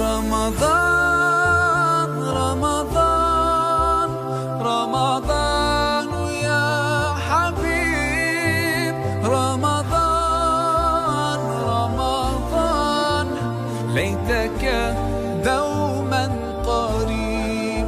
رمضان رمضان رمضان يا حبيب رمضان رمضان ليتك دوما قريب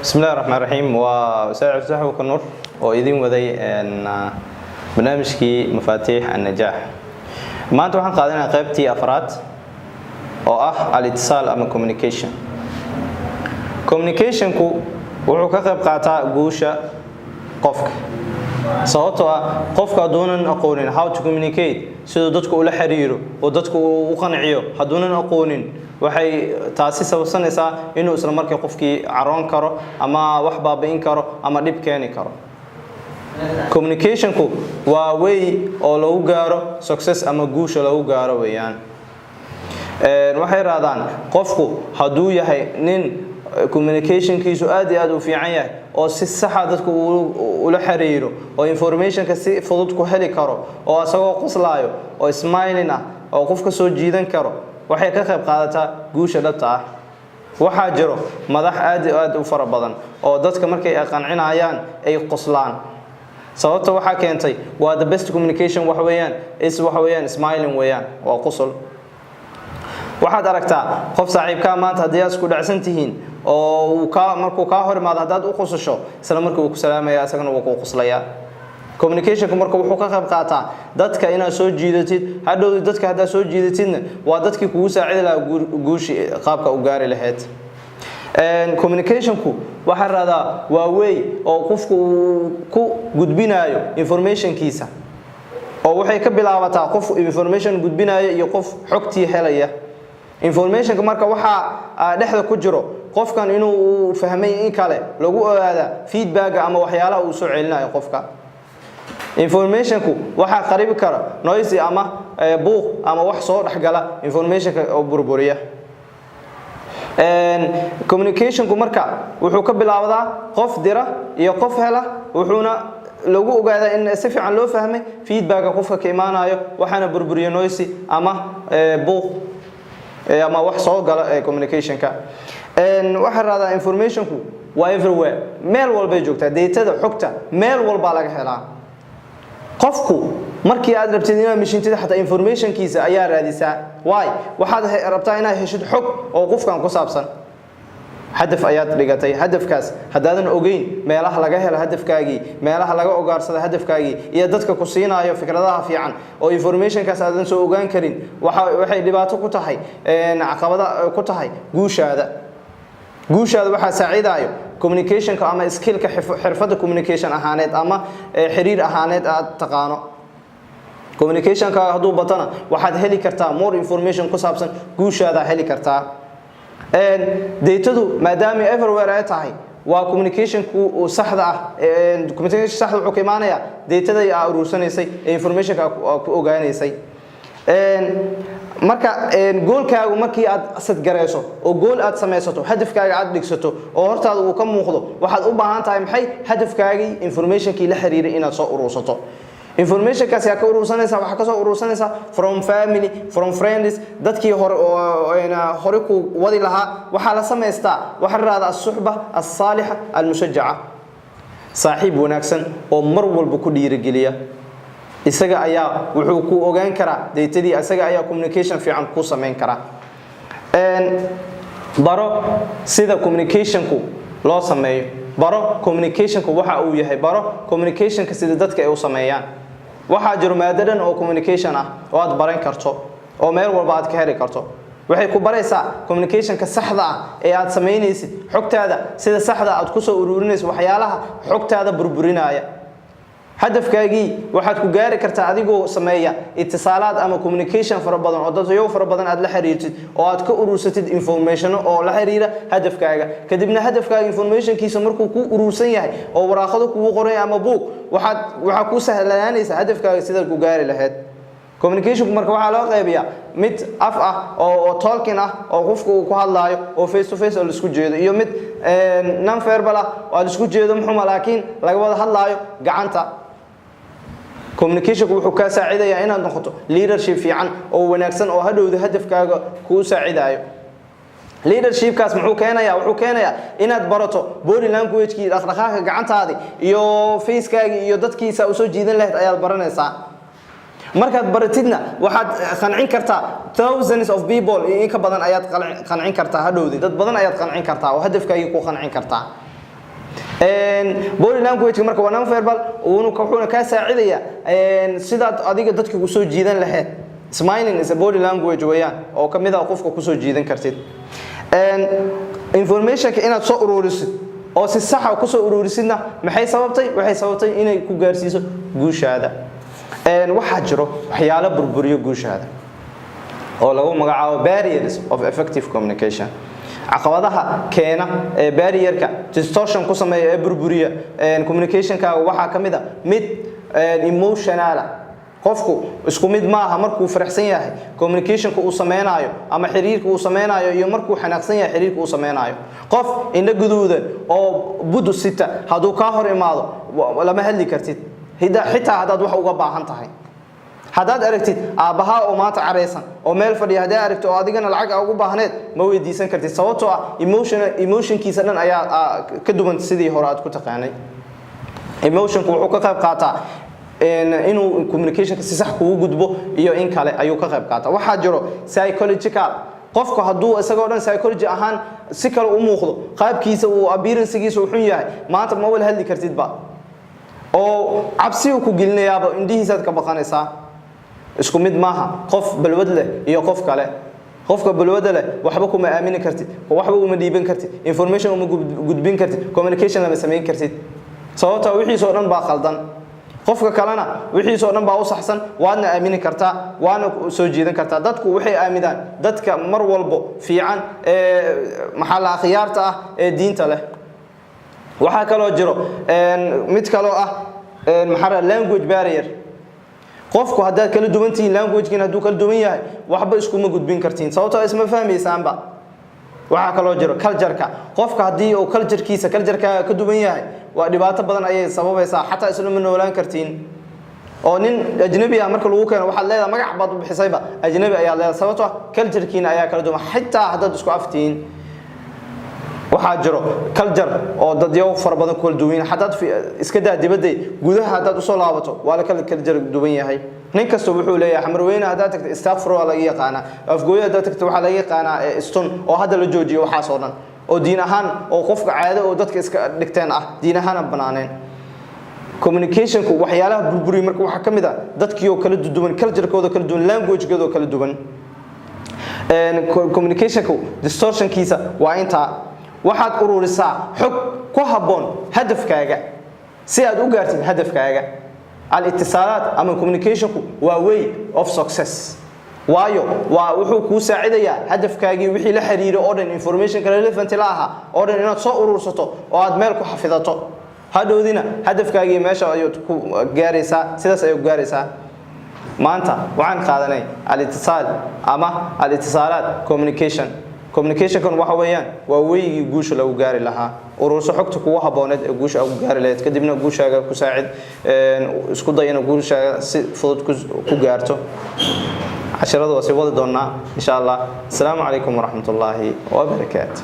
بسم الله الرحمن الرحيم وسائر الصحة والنور وإذن وذي أن برنامجكي مفاتيح النجاح ما أنتم قاعدين قيبتي أفراد أو الاتصال أما communication كو wuxuu ka qayb qaataa guusha qofka sababtoo ah qofka doonan aqoonin how to communicate sidoo dadku ula xiriiro oo dadku u qanciyo haduunan aqoonin waxay taasi sababsanaysaa inuu isla markii qofkii caroon karo ama wax baabi'in karo ama dhib keeni karo communication ku waa way oo lagu gaaro success ama guusha lagu gaaro weeyaan waxay raadaan qofku haduu yahay nin communication kiisu aad iyo aad u fiican yahay oo si sax ah dadku ula xiriiro oo information ka si fudud ku heli karo oo asagoo qoslaayo oo smiling ah oo qofka soo jiidan karo waxay ka qayb qaadataa guusha dhabta ah waxa jiro madax aad iyo aad u fara badan oo dadka markay qancinayaan ay qoslaan sababta waxa keentay waa the best communication wax weeyaan smiling weeyaan waa qosol waxaad aragtaa qof saaxiibka maanta hadii aad isku dhacsan tihiin oo markuu ka hor imaado hadaad u qosasho isla markii uu ku salaamaya asagana uu ku qoslaya communication marka wuxuu ka qayb qaataa dadka inaad soo jiidatid hadhow dadka hadaad soo jiidatidna waa dadkii kugu saacidi lahaa guushi qaabka u gaari lahayd communication ku waxa raada waa way oo qofku ku gudbinayo information kiisa oo waxay ka bilaabataa qof information gudbinayo iyo qof xogtii helaya information marka waxa dhexda ku jiro qofkan inuu fahmay in kale lagu ogaada feedback ama waxyaalaha uu soo celinayo qofka information ku waxa qariib kara noise ama buuq ama wax soo dhaxgala information oo burburiya communication ku marka wuxuu ka bilaawdaa qof dira iyo qof hela wuxuuna lagu ogaada in si fiican loo fahmay feedback qofka ka imaanayo waxana burburiyo noise ama buuq ama wax soo gala communication ka waxa raada information ku waa everywhere meel walba joogta data xogta meel walba laga helaa qofku markii aad rabtid inaad mishiintida xataa information kiisa ayaa raadisaa why waxaad rabtaa inaad heshid xog oo qofkan ku saabsan hadaf ayaad dhigatay hadafkaas hadaadan ogeyn meelaha laga helo hadafkaagi meelaha laga ogaarsada hadafkaagi iyo dadka ku siinaayo fikradaha fiican oo information kaas aadan soo ogaan karin waxay dhibaato ku tahay caqabada ku tahay guushaada waxa saaciidayo communication ka ama skill ka xirfada communication ahaaneed ama xiriir ahaaneed aad taqaano communication ka haduu batana waxaad heli kartaa more information ku saabsan guushaada heli kartaa data maadaama everywhere ay tahay waa communication ku saxda ah communication saxda wuxuu ka imaanaya data ay urursaneysay information ka ku ogaanaysay marka goolkaagu markii aad asad gareyso oo gool aad sameysato hadafkaaga aad dhigsato oo hortaada uu ka muuqdo waxaad u baahan tahay maxay hadafkaagi information ki la xiriiray inaad soo urursato information kaas yaa ka urursanaysa waxa ka soo urursanaysa from family from friends dadkii hore ku wadi lahaa waxa la sameystaa waxa raada as-suhba as-saaliha al-mushajja'a saaxiib wanaagsan oo mar walba ku dhiirigeliya isaga ayaa wuxuu ku ogaan karaa daytadii isaga ayaa communication fiican ku sameyn kara baro sida communication ku loo sameeyo baro communication ku waxa uu yahay baro communication ka sida dadka ay u sameeyaan waxa jiro maadadan oo communication ah oo aad baran karto oo meel walba aad ka heli karto waxay ku baraysaa communication ka saxda ah ee aad sameynaysid xogtaada sida saxda aad ku soo ururinayso waxyaalaha xogtaada burburinaya hadafkaagii waxaad ku gaari kartaa adigoo sameeya ittisaalaad ama communication fara badan oo dadyo fara badan aad la xiriirtid oo aad ka urursatid information oo la xiriira hadafkaaga kadibna hadafkaaga informationkiisa markuu ku urursan yahay oo waraaqado kugu qoray ama book waxa ku sahlanaanaysa hadafkaaga sida ku gaari lahayd communication marka waxa loo qaybiyaa mid af ah oo talking ah oo qofku uu ku hadlaayo oo face to face oo la isku jeedo iyo mid non verbal ah oo la isku jeedo muxuu laakiin laga wada hadlaayo gacanta communication wuxuu ka saacidayaa inaad noqoto leadership fiican oo wanaagsan oo hadhowda hadafkaaga ku saacidayo leadership kaas wuxuu keenayaa inaad barato body language-kii dhaqdhaqaaqa gacantaada iyo face-kaaga iyo dadkiisa u soo jiidan lahayd ayaad baranaysaa markaad baratidna waxaad qancin kartaa thousands of people in ka badan ayaad qancin kartaa hadhowdi dad badan ayaad qancin kartaa oo hadafkaaga ku qancin kartaa body language marka waa non verbal wuxuuna ka saacidaya sidaad adiga dadka ku soo jiidan lahayd smiling is a body language weeyaan oo kamid ah qofka ku soo jiidan kartid information ka inaad soo ururisid oo si sax ah ku soo ururisidna waxay sababtay inay ku gaarsiiso guushaada waxa jiro waxyaalo burburiyo guushaada oo lagu magacaabo barriers of effective communication caqabadaha keena barrierka distortion ku sameeya ee burburiya communication-ka waxa kamid ah mid emotional qofku isku mid maaha markuu faraxsan yahay communication-ka uu sameeynaayo ama xiriirka uu sameeynaayo iyo markuu xanaaqsan yahay xiriirka uu sameeynaayo qof indha guduudan oo budu sita haduu ka hor imaado lama hadli kartid xitaa hadaad wax uga baahan tahay hadaad aragtid aabaha oo maanta careysan oo meel fadhiya hadaad aragtid oo adigana lacag ugu baahneed ma weydiisan kartid sababtoo ah emotionkiisa dhan ayaa ka duwan sidii hore aad ku taqaanay emotionku wuxuu ka qayb qaataa inuu communication si sax kugu gudbo iyo in kale ayuu ka qayb qaataa waxa jiro psychological qofku haduu isagoo dhan psychology ahaan si kale u muuqdo qaabkiisa uu appearance-giisa uu xun yahay maanta ma wala hadli kartid ba oo cabsi ku gelinayaaba indhihiisa ka baqanaysaa isku mid maaha qof balwad leh iyo qof kale qofka balwad leh waxba kuma aamini kartid waxba uma dhiiban kartid information uma gudbin kartid communication lama sameyn kartid sababta wixii soo dhan baa khaldan qofka kalena wixii soo dhan baa u saxsan waadna aamini kartaa waana soo jiidan kartaa dadku waxay aaminaan dadka mar walbo fiican maxalla khiyaarta ah ee diinta leh waxa kale oo jiro mid kale oo ah maxara language barrier qofku hadaa kala duwantiin language-kiina haduu kala duwan yahay waxba isku ma gudbin kartiin sababtoo isma fahmaysaanba waxa kale oo jiro culture-ka qofka hadii uu culture-kiisa ka duwan yahay waa dhibaato badan ayay sababaysaa xataa isla ma noolaan kartiin oo nin ajnabi ah marka lagu keeno waxaad leedahay magac baad u bixisayba ajnabi ayaa leedahay sababtoo culture-kiina ayaa kala duwan xitaa hadaad isku aftiin waxa jiro culture oo dadyo fara badan kala duwan hadaad iska daa dibadda gudaha hadaad u soo laabato waa la kala duwan yahay nin kasta wuxuu leeyahay xamarweyne hadaad tagto istaghfar waa laga yaqaana afgooyo hadaad tagto waxa laga yaqaana stone oo hada la joojiyo waxa soo dhan oo diin ahaan oo qofka caado oo dadka iska dhigteen ah diin ahaan banaaneen communication-ku waxyaalaha burburi marka waxa kamid ah dadkii oo kala duwan culture-kooda kala duwan language-kooda kala duwan communication-ku distortion-kiisa waa inta waxaad ururisaa xog ku haboon hadafkaaga si aad u gaartid hadafkaaga al-ittisaalaat ama communication-ku waa way of success waayo wuxuu ku saacidayaa hadafkaagii wixii la xiriiro oo dhan information relevant la aha oo dhan inaad soo urursato oo aad meel ku xafidato hadhoodina hadafkaagii meesha ayaad ku gaaraysaa sidaas ayaad gaaraysaa maanta waxaan qaadanay al-ittisaal ama al-ittisaalaat communication waxa weeyaan waa weeyigi guusha lagu gaari lahaa ururso xogta kuwa habooneed ee guusha ugu gaari lahayd kadibna guushaaga ku saacid isku dayana guushaaga si fudud ku gaarto casharada waa sii wadi doonaa insha Allah. Assalaamu calaykum waraxmatullaahi wabarakaatuh.